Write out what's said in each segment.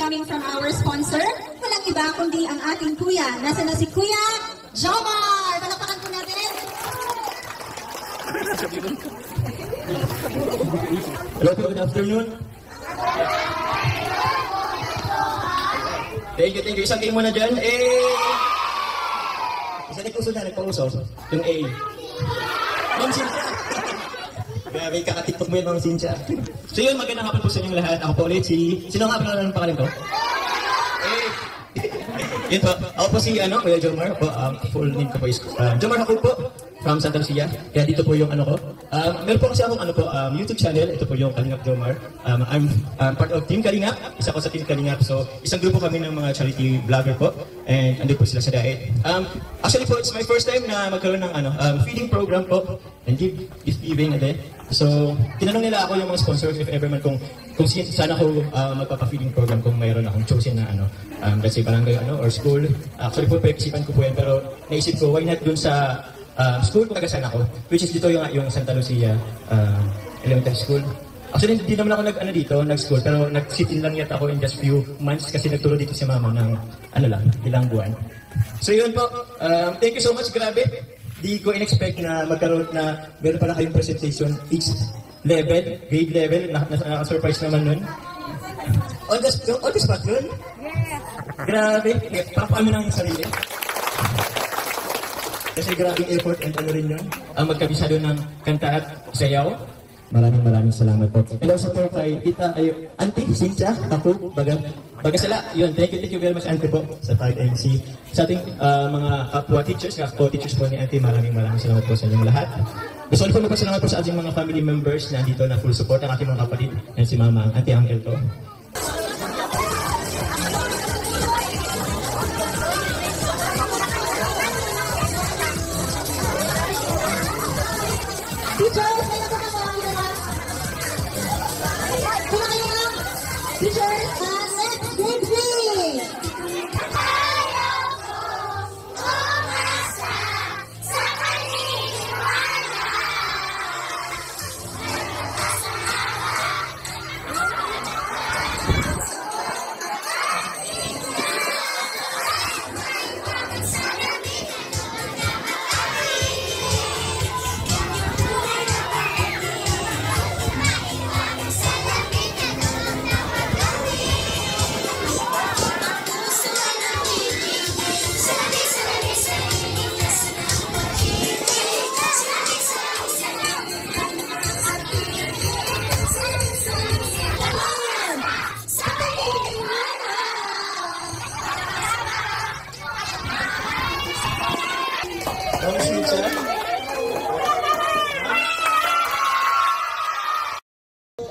coming from our sponsor. Walang iba kundi ang ating kuya. Nasa na si Kuya Jomar. Palakpakan po natin. Hello po, good afternoon. Thank you. Isang game muna dyan. Isa nagpuso na, nagpauso. Yung A. Ma'am Cynthia. Grabe, kakatiktok mo yun, Ma'am Cynthia. So yun, magandang hapon po sa inyong lahat. Ako po ulit sino nga pala ng pangalan ko? Yun po, ako po si Kuya Jomar. Full name ko po is Jomar Hakul po. From Santa Lucia. Kaya dito po yung ko. Meron po kasi akong YouTube channel. Ito po yung Kalingap Jomar. I'm part of Team Kalingap. Isa ko sa Team Kalingap. So, isang grupo kami ng mga charity vlogger po. And ando po sila sa diet. Actually po, it's my first time na magkaroon ng feeding program po. And gift giving din. So, tinanong nila ako yung mga sponsors if ever man kung sana ko magpapa-feeding program kung mayroon akong chosen na let's say barangay or school. Actually po, pag-isipan ko po yan. Pero naisip ko, why not dun sa school kung tagasan ako, which is dito yung Santa Lucia Elementary School. Actually, hindi naman ako nag-school, pero nag-sit-in lang yata ako in just few months kasi nagturo dito si mama ng ilang buwan. So yun po, thank you so much, grabe. Di ko in-expect na magkaroon na meron pala kayong presentation each level, grade level, naka-surprise naman nun. On the spot nun? Yeah. Grabe, papaano ng sarili. Kasi grabing effort and rin yun. Ang magkabisado ng kanta at sayaw. Maraming salamat po. And also po kay Auntie Cynthia, ako, Bagasala. Yun, thank you very much Auntie po sa Tag MC. Sa ating mga kapwa teachers, teachers po ni Auntie, maraming salamat po sa inyong lahat. Gusto ko po magpasalamat po sa ating mga family members na dito na full support ang ating mga kapatid and si Mama, Auntie Uncle to.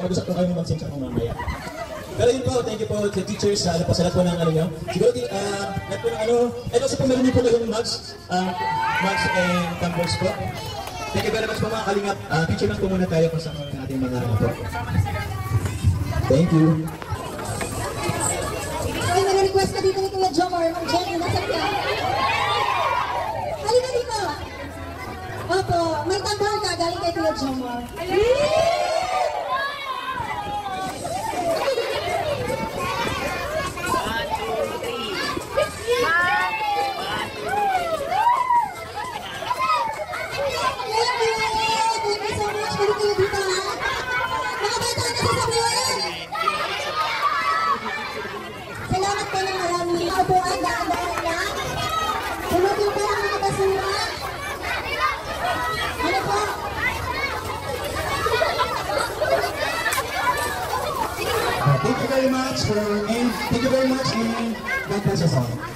Mag-usap po kayo ng mag-sensya kung mamaya. Pero yun po, thank you po to teachers sa lahat po ng nyo. Siguro, lahat po ng and also po meron din po kayong mugs and tumblers po. Thank you very much po mga Kalingap. Picture lang po muna tayo kung saan ang ating mga po. Thank you. Ay, may request ka dito ni Kuya Jomar. Ma'am Jenny, nasaan ka? Halika dito. Opo, may tumbler ka galing kay Kuya Jomar. Salamat po ng marami. Kaupuan, daan-daan lang. Sunod yung parang mga basura. Ano po? Thank you very much and God bless us all.